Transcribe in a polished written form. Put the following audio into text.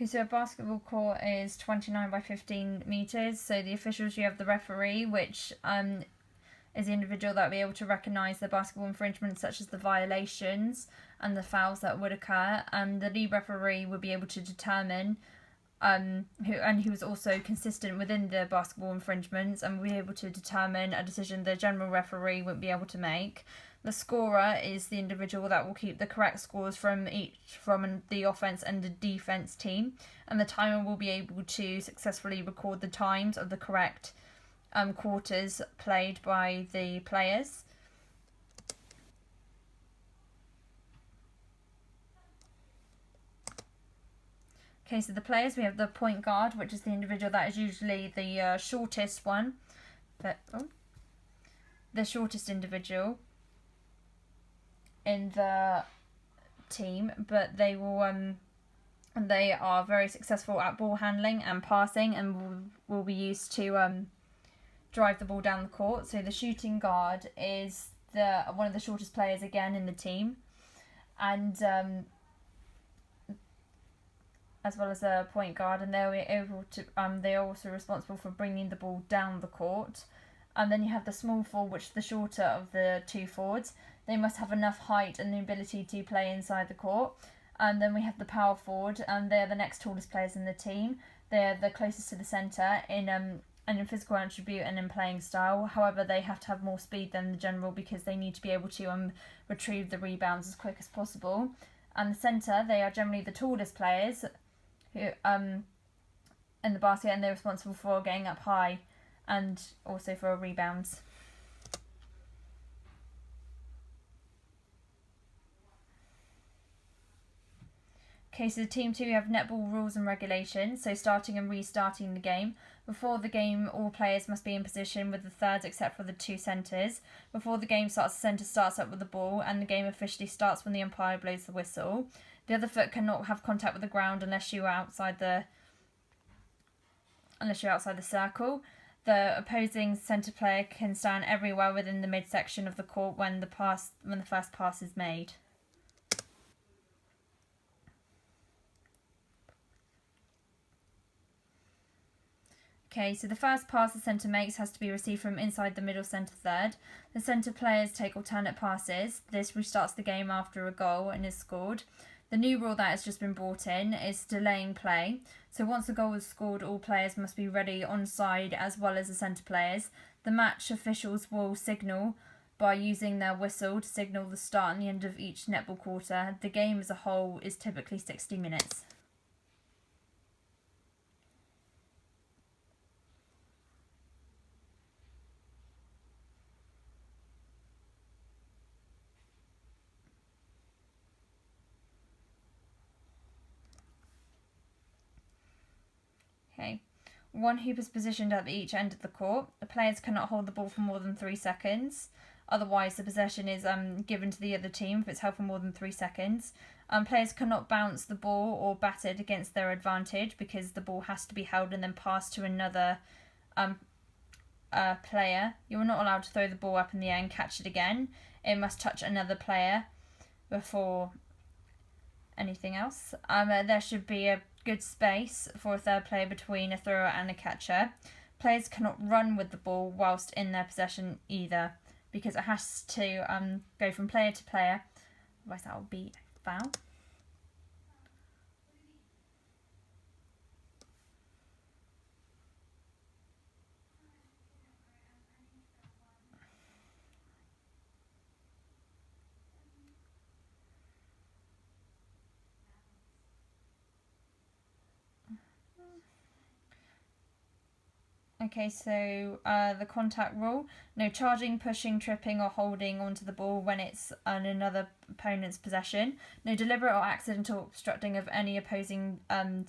Okay, so a basketball court is 29 by 15 metres. So the officials, you have the referee, which is the individual that will be able to recognise the basketball infringements such as the violations and the fouls that would occur. And the lead referee would be able to determine who was also consistent within the basketball infringements and will be able to determine a decision the general referee wouldn't be able to make. The scorer is the individual that will keep the correct scores from the offence and the defence team, and the timer will be able to successfully record the times of the correct quarters played by the players. Okay, so the players, we have the point guard, which is the individual that is usually the shortest one, the shortest individual in the team, but they are very successful at ball handling and passing and will be used to drive the ball down the court. So the shooting guard is one of the shortest players again in the team, and as well as a point guard, and they are also responsible for bringing the ball down the court. And then you have the small forward, which is the shorter of the two forwards. They must have enough height and the ability to play inside the court. And then we have the power forward, and they're the next tallest players in the team. They're the closest to the centre in physical attribute and in playing style. However, they have to have more speed than the general because they need to be able to retrieve the rebounds as quick as possible. And the centre, they are generally the tallest players who in the basket, and they're responsible for getting up high and also for rebounds. Okay, so Team 2, we have netball rules and regulations. So starting and restarting the game. Before the game, all players must be in position with the thirds except for the two centres. Before the game starts, the centre starts up with the ball, and the game officially starts when the umpire blows the whistle. The other foot cannot have contact with the ground unless you are outside the circle. The opposing centre player can stand everywhere within the midsection of the court when the first pass is made. Okay, so the first pass the centre makes has to be received from inside the middle centre third. The centre players take alternate passes. This restarts the game after a goal and is scored. The new rule that has just been brought in is delaying play. So once a goal is scored, all players must be ready onside as well as the centre players. The match officials will signal by using their whistle to signal the start and the end of each netball quarter. The game as a whole is typically 60 minutes. Okay. One hoop is positioned at each end of the court. The players cannot hold the ball for more than 3 seconds. Otherwise, the possession is given to the other team if it's held for more than 3 seconds. Players cannot bounce the ball or bat it against their advantage because the ball has to be held and then passed to another player. You are not allowed to throw the ball up in the air and catch it again. It must touch another player before anything else. There should be a good space for a third player between a thrower and a catcher. Players cannot run with the ball whilst in their possession either because it has to go from player to player, otherwise that will be a foul. Okay, so the contact rule: no charging, pushing, tripping or holding onto the ball when it's on another opponent's possession. No deliberate or accidental obstructing of any opposing team